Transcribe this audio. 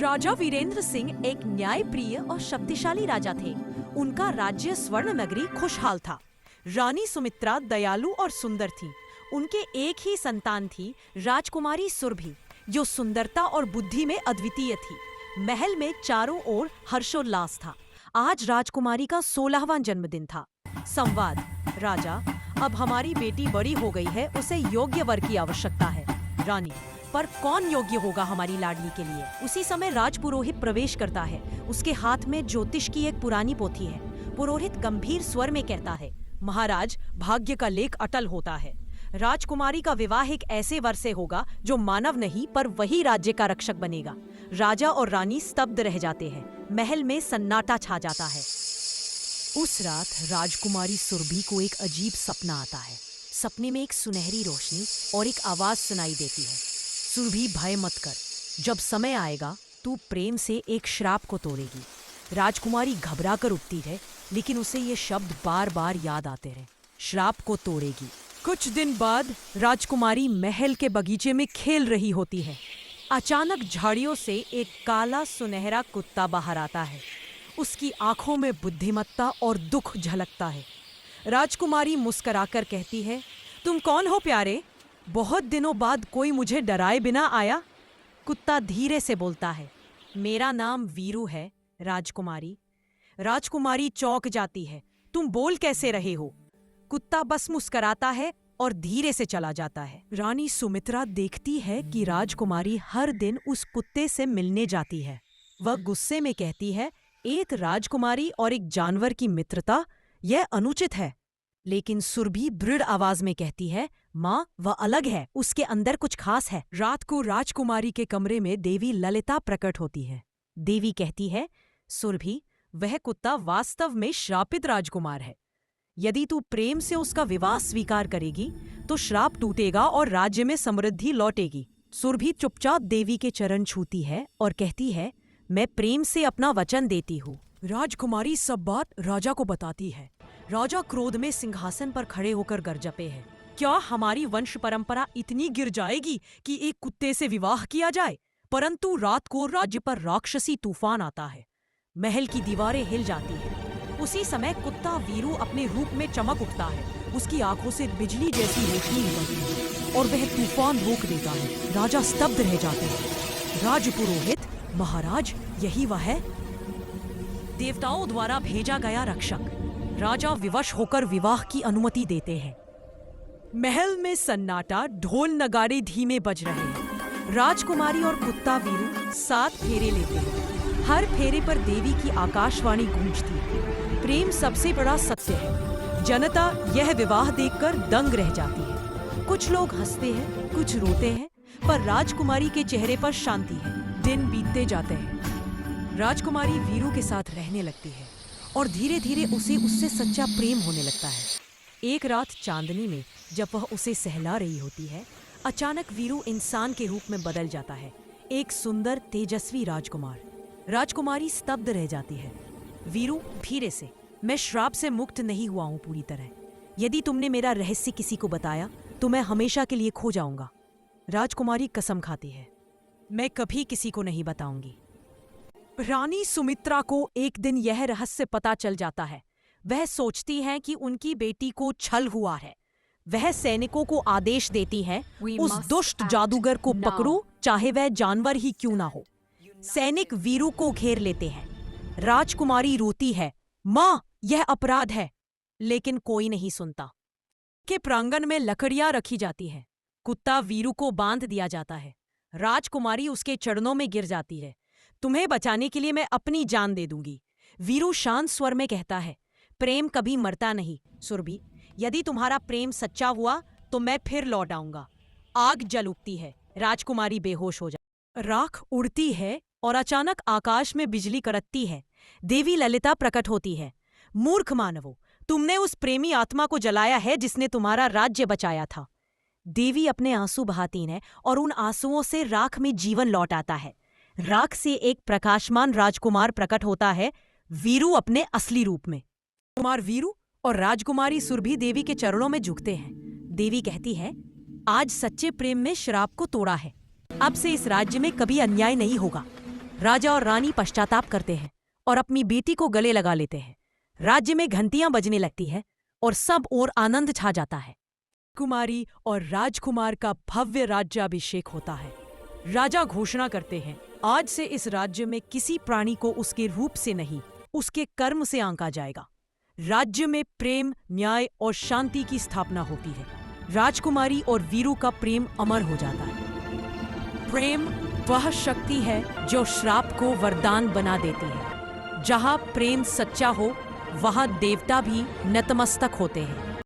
राजा वीरेंद्र सिंह एक न्यायप्रिय और शक्तिशाली राजा थे। उनका राज्य स्वर्ण नगरी खुशहाल था। रानी सुमित्रा दयालु और सुंदर थी। उनके एक ही संतान थी, राजकुमारी सुरभि, जो सुंदरता और बुद्धि में अद्वितीय थी। महल में चारों ओर हर्षोल्लास था। आज राजकुमारी का 16वां जन्मदिन था। संवाद। राजा, अब हमारी बेटी बड़ी हो गई है, उसे योग्य वर की आवश्यकता है। रानी, पर कौन योग्य होगा हमारी लाडली के लिए? उसी समय राजपुरोहित प्रवेश करता है। उसके हाथ में ज्योतिष की एक पुरानी पोथी है। पुरोहित गंभीर स्वर में कहता है, महाराज, भाग्य का लेख अटल होता है। राजकुमारी का विवाह एक ऐसे वर से होगा जो मानव नहीं पर वही राज्य का रक्षक बनेगा। राजा और रानी स्तब्ध रह जाते हैं। महल में सन्नाटा छा जाता है। उस रात राजकुमारी सुरभि को एक अजीब सपना आता है। सपने में एक सुनहरी रोशनी और एक आवाज सुनाई देती है, सुरभि, भय मत कर, जब समय आएगा तू प्रेम से एक श्राप को तोड़ेगी। राजकुमारी घबरा कर उठती है, लेकिन उसे ये शब्द बार बार याद आते रहे, श्राप को तोड़ेगी। कुछ दिन बाद राजकुमारी महल के बगीचे में खेल रही होती है। अचानक झाड़ियों से एक काला सुनहरा कुत्ता बाहर आता है। उसकी आंखों में बुद्धिमत्ता और दुख झलकता है। राजकुमारी मुस्कुराकर कहती है, तुम कौन हो प्यारे? बहुत दिनों बाद कोई मुझे डराए बिना आया। कुत्ता धीरे से बोलता है, मेरा नाम वीरू है राजकुमारी। राजकुमारी चौंक जाती है, तुम बोल कैसे रहे हो? कुत्ता बस मुस्कुराता है और धीरे से चला जाता है। रानी सुमित्रा देखती है कि राजकुमारी हर दिन उस कुत्ते से मिलने जाती है। वह गुस्से में कहती है, एक राजकुमारी और एक जानवर की मित्रता, यह अनुचित है। लेकिन सुरभि दृढ़ आवाज में कहती है, माँ, वह अलग है, उसके अंदर कुछ खास है। रात को राजकुमारी के कमरे में देवी ललिता प्रकट होती है। देवी कहती है, सुरभि, वह कुत्ता वास्तव में श्रापित राजकुमार है। यदि तू प्रेम से उसका विवाह स्वीकार करेगी तो श्राप टूटेगा और राज्य में समृद्धि लौटेगी। सुरभि चुपचाप देवी के चरण छूती है और कहती है, मैं प्रेम से अपना वचन देती हूँ। राजकुमारी सब बात राजा को बताती है। राजा क्रोध में सिंहासन पर खड़े होकर गरजते हैं, क्या हमारी वंश परंपरा इतनी गिर जाएगी कि एक कुत्ते से विवाह किया जाए? परंतु रात को राज्य पर राक्षसी तूफान आता है। महल की दीवारें हिल जाती हैं। उसी समय कुत्ता वीरू अपने रूप में चमक उठता है। उसकी आंखों से बिजली जैसी रोशनी निकलती है और वह तूफान रोक देता है। राजा स्तब्ध रह जाते हैं। राजपुरोहित, महाराज, यही वह है, देवताओं द्वारा भेजा गया रक्षक। राजा विवश होकर विवाह की अनुमति देते हैं। महल में सन्नाटा, ढोल नगाड़े धीमे बज रहे हैं। राजकुमारी और कुत्ता वीरू 7 फेरे लेते हैं। हर फेरे पर देवी की आकाशवाणी गूंजती है, प्रेम सबसे बड़ा सत्य है। जनता यह विवाह देखकर दंग रह जाती है। कुछ लोग हंसते हैं, कुछ रोते हैं, पर राजकुमारी के चेहरे पर शांति है। दिन बीतते जाते हैं। राजकुमारी वीरू के साथ रहने लगती है और धीरे धीरे उसे उससे सच्चा प्रेम होने लगता है। एक रात चांदनी में जब वह उसे सहला रही होती है, अचानक वीरू इंसान के रूप में बदल जाता है, एक सुंदर तेजस्वी राजकुमार। राजकुमारी स्तब्ध रह जाती है। वीरू धीरे से, मैं श्राप से मुक्त नहीं हुआ हूं पूरी तरह। यदि तुमने मेरा रहस्य किसी को बताया तो मैं हमेशा के लिए खो जाऊंगा। राजकुमारी कसम खाती है, मैं कभी किसी को नहीं बताऊंगी। रानी सुमित्रा को एक दिन यह रहस्य पता चल जाता है। वह सोचती है कि उनकी बेटी को छल हुआ है। वह सैनिकों को आदेश देती है, उस दुष्ट जादूगर को पकड़ो, चाहे वह जानवर ही क्यों ना हो। सैनिक वीरू को घेर लेते हैं। राजकुमारी रोती है, माँ, यह अपराध है, लेकिन कोई नहीं सुनता। के प्रांगण में लकड़ियां रखी जाती है। कुत्ता वीरू को बांध दिया जाता है। राजकुमारी उसके चरणों में गिर जाती है, तुम्हें बचाने के लिए मैं अपनी जान दे दूंगी। वीरू शांत स्वर में कहता है, प्रेम कभी मरता नहीं सुरभि, यदि तुम्हारा प्रेम सच्चा हुआ तो मैं फिर लौट आऊंगा। आग जल उठती है। राजकुमारी बेहोश हो जाती। राख उड़ती है और अचानक आकाश में बिजली कड़कती है। देवी ललिता प्रकट होती है, मूर्ख मानवो, तुमने उस प्रेमी आत्मा को जलाया है जिसने तुम्हारा राज्य बचाया था। देवी अपने आंसू बहाती है और उन आंसुओं से राख में जीवन लौट आता है। राख से एक प्रकाशमान राजकुमार प्रकट होता है, वीरू अपने असली रूप में। कुमार वीरू और राजकुमारी सुरभि देवी के चरणों में झुकते हैं। देवी कहती है, आज सच्चे प्रेम में श्राप को तोड़ा है। अब से इस राज्य में कभी अन्याय नहीं होगा। राजा और रानी पश्चाताप करते हैं और अपनी बेटी को गले लगा लेते हैं। राज्य में घंटियां बजने लगती है और सब ओर आनंद छा जाता है। कुमारी और राजकुमार का भव्य राज्याभिषेक होता है। राजा घोषणा करते हैं, आज से इस राज्य में किसी प्राणी को उसके रूप से नहीं, उसके कर्म से आंका जाएगा। राज्य में प्रेम, न्याय और शांति की स्थापना होती है। राजकुमारी और वीरू का प्रेम अमर हो जाता है। प्रेम वह शक्ति है जो श्राप को वरदान बना देती है। जहां प्रेम सच्चा हो, वहां देवता भी नतमस्तक होते हैं।